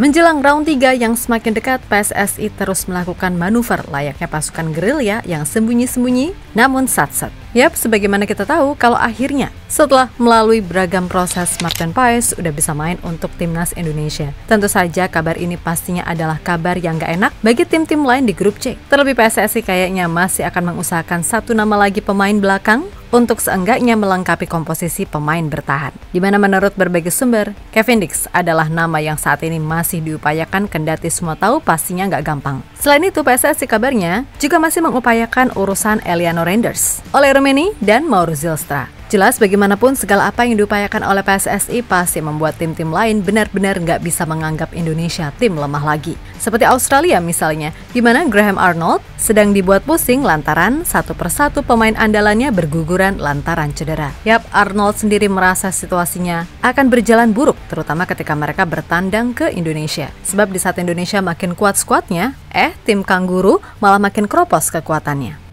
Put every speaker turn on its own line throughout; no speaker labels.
Menjelang round 3 yang semakin dekat, PSSI terus melakukan manuver layaknya pasukan gerilya yang sembunyi-sembunyi namun sat-sat. Yap, sebagaimana kita tahu kalau akhirnya setelah melalui beragam proses, Martin Paes udah bisa main untuk timnas Indonesia. Tentu saja kabar ini pastinya adalah kabar yang gak enak bagi tim-tim lain di grup C. Terlebih PSSI kayaknya masih akan mengusahakan satu nama lagi pemain belakang untuk seenggaknya melengkapi komposisi pemain bertahan. Dimana menurut berbagai sumber, Kevin Dix adalah nama yang saat ini masih diupayakan, kendati semua tahu pastinya nggak gampang. Selain itu, PSSI kabarnya juga masih mengupayakan urusan Eliano Reinders, Ole Roemeny, dan Mauro Zylstra. Jelas bagaimanapun segala apa yang diupayakan oleh PSSI pasti membuat tim-tim lain benar-benar nggak bisa menganggap Indonesia tim lemah lagi. Seperti Australia misalnya, di mana Graham Arnold sedang dibuat pusing lantaran satu persatu pemain andalannya berguguran lantaran cedera. Yap, Arnold sendiri merasa situasinya akan berjalan buruk, terutama ketika mereka bertandang ke Indonesia. Sebab di saat Indonesia makin kuat skuadnya, tim Kanguru malah makin kropos kekuatannya.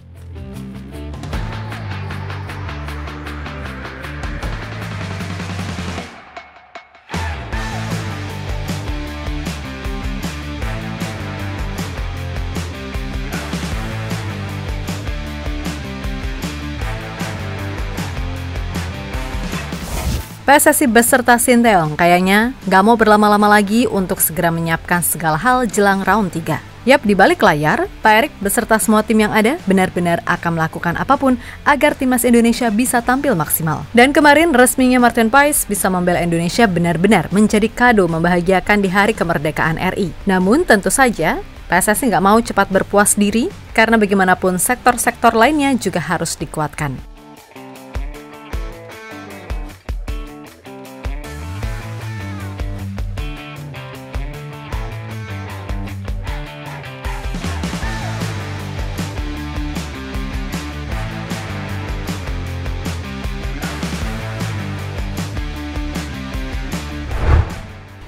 PSSI beserta Sinteyong kayaknya nggak mau berlama-lama lagi untuk segera menyiapkan segala hal jelang round 3. Yap, di balik layar, Pak Erik beserta semua tim yang ada benar-benar akan melakukan apapun agar timnas Indonesia bisa tampil maksimal. Dan kemarin resminya Martin Paes bisa membela Indonesia benar-benar menjadi kado membahagiakan di hari kemerdekaan RI. Namun tentu saja, PSSI nggak mau cepat berpuas diri karena bagaimanapun sektor-sektor lainnya juga harus dikuatkan.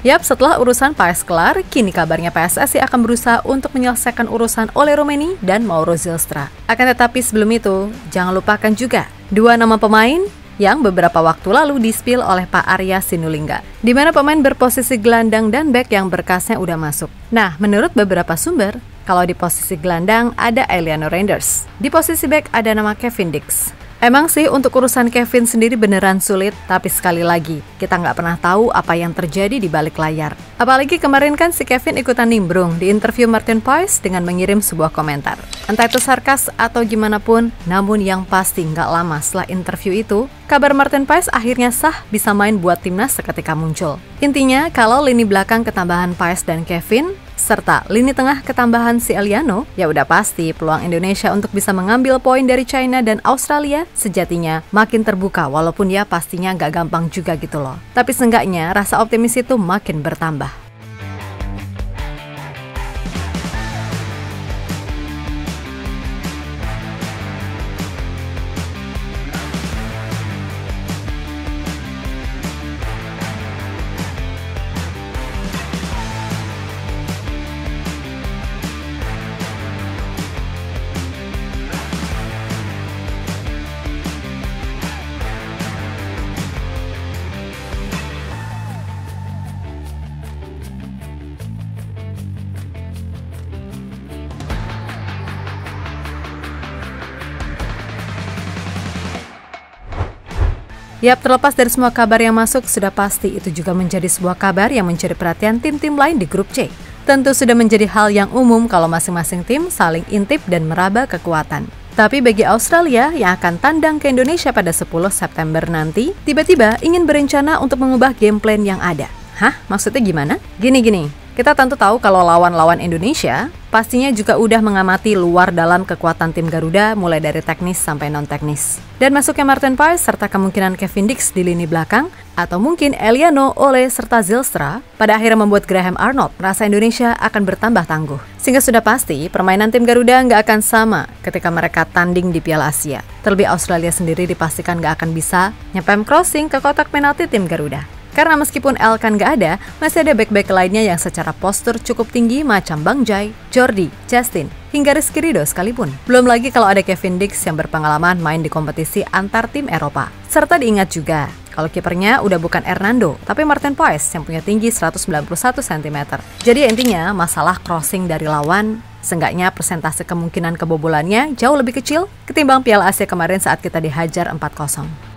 Yap, setelah urusan Paes kelar, kini kabarnya PSSI akan berusaha untuk menyelesaikan urusan Ole Roemeny dan Mauro Zylstra. Akan tetapi sebelum itu, jangan lupakan juga dua nama pemain yang beberapa waktu lalu di-spill oleh Pak Arya Sinulinga, di mana pemain berposisi gelandang dan bek yang berkasnya udah masuk. Nah, menurut beberapa sumber, kalau di posisi gelandang ada Eliano Reinders, di posisi bek ada nama Kevin Dix. Emang sih untuk urusan Kevin sendiri beneran sulit, tapi sekali lagi, kita nggak pernah tahu apa yang terjadi di balik layar. Apalagi kemarin kan si Kevin ikutan nimbrung di interview Martin Paes dengan mengirim sebuah komentar. Entah itu sarkas atau gimana pun, namun yang pasti nggak lama setelah interview itu, kabar Martin Paes akhirnya sah bisa main buat timnas seketika muncul. Intinya, kalau lini belakang ketambahan Paes dan Kevin, serta lini tengah ketambahan si Eliano, ya udah pasti peluang Indonesia untuk bisa mengambil poin dari China dan Australia sejatinya makin terbuka, walaupun ya pastinya nggak gampang juga gitu loh. Tapi seenggaknya rasa optimis itu makin bertambah. Yap, terlepas dari semua kabar yang masuk, sudah pasti itu juga menjadi sebuah kabar yang mencuri perhatian tim-tim lain di grup C. Tentu sudah menjadi hal yang umum kalau masing-masing tim saling intip dan meraba kekuatan. Tapi bagi Australia yang akan tandang ke Indonesia pada 10 September nanti, tiba-tiba ingin berencana untuk mengubah game plan yang ada. Hah? Maksudnya gimana? Gini, kita tentu tahu kalau lawan-lawan Indonesia pastinya juga udah mengamati luar dalam kekuatan tim Garuda mulai dari teknis sampai non-teknis. Dan masuknya Martin Paes serta kemungkinan Kevin Dix di lini belakang atau mungkin Eliano, Ole, serta Zylstra pada akhirnya membuat Graham Arnold merasa Indonesia akan bertambah tangguh. Sehingga sudah pasti permainan tim Garuda nggak akan sama ketika mereka tanding di Piala Asia. Terlebih Australia sendiri dipastikan nggak akan bisa nyepam crossing ke kotak penalti tim Garuda. Karena meskipun Elkan nggak ada, masih ada bek-bek lainnya yang secara postur cukup tinggi macam Bang Jai, Jordi, Justin, hingga Rizky Ridho sekalipun. Belum lagi kalau ada Kevin Dix yang berpengalaman main di kompetisi antar tim Eropa. Serta diingat juga, kalau kipernya udah bukan Hernando, tapi Martin Poes yang punya tinggi 191 cm. Jadi intinya masalah crossing dari lawan, seenggaknya persentase kemungkinan kebobolannya jauh lebih kecil ketimbang Piala Asia kemarin saat kita dihajar 4-0.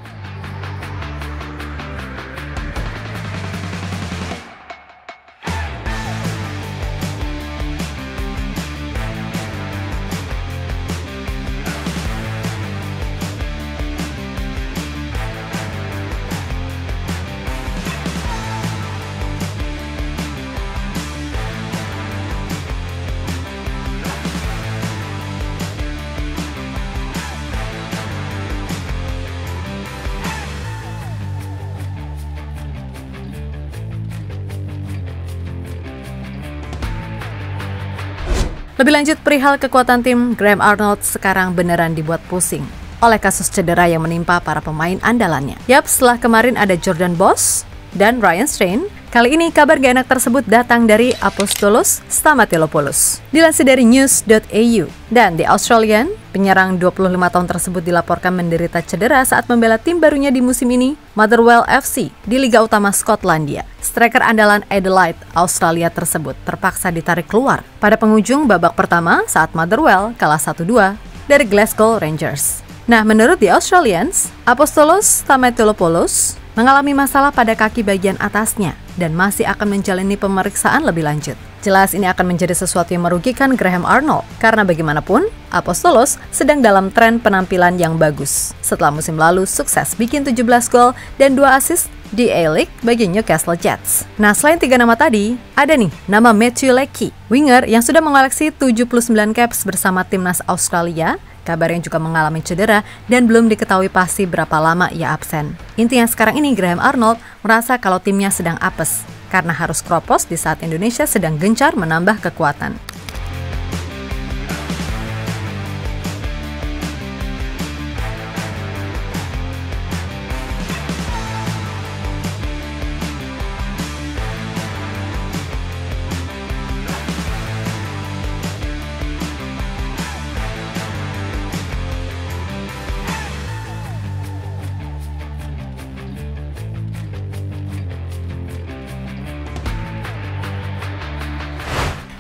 Lebih lanjut, perihal kekuatan tim, Graham Arnold sekarang beneran dibuat pusing oleh kasus cedera yang menimpa para pemain andalannya. Yap, setelah kemarin ada Jordan Boss dan Ryan Strain, kali ini kabar gak enak tersebut datang dari Apostolos Stamatelopoulos. Dilansir dari news.au, dan The Australian, penyerang 25 tahun tersebut dilaporkan menderita cedera saat membela tim barunya di musim ini, Motherwell FC, di Liga Utama Skotlandia. Striker andalan Adelaide, Australia tersebut terpaksa ditarik keluar pada penghujung babak pertama saat Motherwell kalah 1-2 dari Glasgow Rangers. Nah, menurut The Australians, Apostolos Stamatelopoulos mengalami masalah pada kaki bagian atasnya dan masih akan menjalani pemeriksaan lebih lanjut. Jelas ini akan menjadi sesuatu yang merugikan Graham Arnold, karena bagaimanapun, Apostolos sedang dalam tren penampilan yang bagus. Setelah musim lalu sukses bikin 17 gol dan 2 assist di A-League bagi Newcastle Jets. Nah, selain 3 nama tadi, ada nih nama Matthew Leckie, winger yang sudah mengoleksi 79 caps bersama timnas Australia, kabar yang juga mengalami cedera dan belum diketahui pasti berapa lama ia absen. Intinya sekarang ini Graham Arnold merasa kalau timnya sedang apes, karena harus kropos di saat Indonesia sedang gencar menambah kekuatan.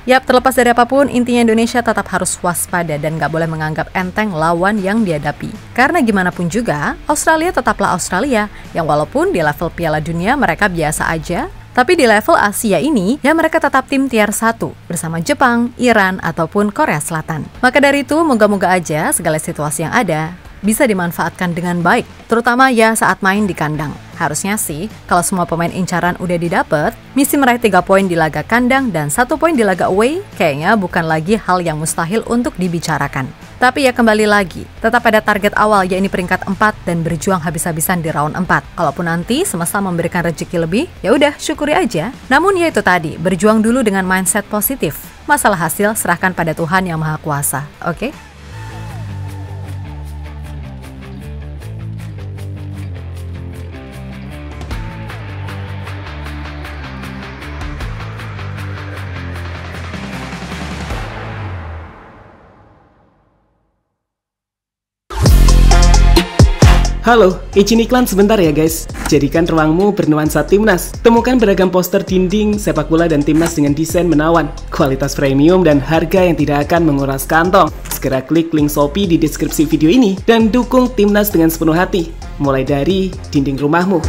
Yap, terlepas dari apapun, intinya Indonesia tetap harus waspada dan gak boleh menganggap enteng lawan yang dihadapi. Karena gimana pun juga, Australia tetaplah Australia, yang walaupun di level Piala Dunia mereka biasa aja, tapi di level Asia ini, ya mereka tetap tim tier 1 bersama Jepang, Iran, ataupun Korea Selatan. Maka dari itu, moga-moga aja segala situasi yang ada bisa dimanfaatkan dengan baik, terutama ya saat main di kandang. Harusnya sih, kalau semua pemain incaran udah didapat, misi meraih 3 poin di laga kandang dan 1 poin di laga away kayaknya bukan lagi hal yang mustahil untuk dibicarakan. Tapi ya kembali lagi, tetap ada target awal yaitu peringkat 4 dan berjuang habis-habisan di round 4. Kalaupun nanti semesta memberikan rezeki lebih, ya udah syukuri aja. Namun ya itu tadi, berjuang dulu dengan mindset positif. Masalah hasil serahkan pada Tuhan Yang Maha Kuasa, oke?
Halo, izin iklan sebentar ya guys. Jadikan ruangmu bernuansa timnas. Temukan beragam poster dinding, sepak bola dan timnas dengan desain menawan, kualitas premium dan harga yang tidak akan menguras kantong. Segera klik link Shopee di deskripsi video ini dan dukung timnas dengan sepenuh hati. Mulai dari dinding rumahmu.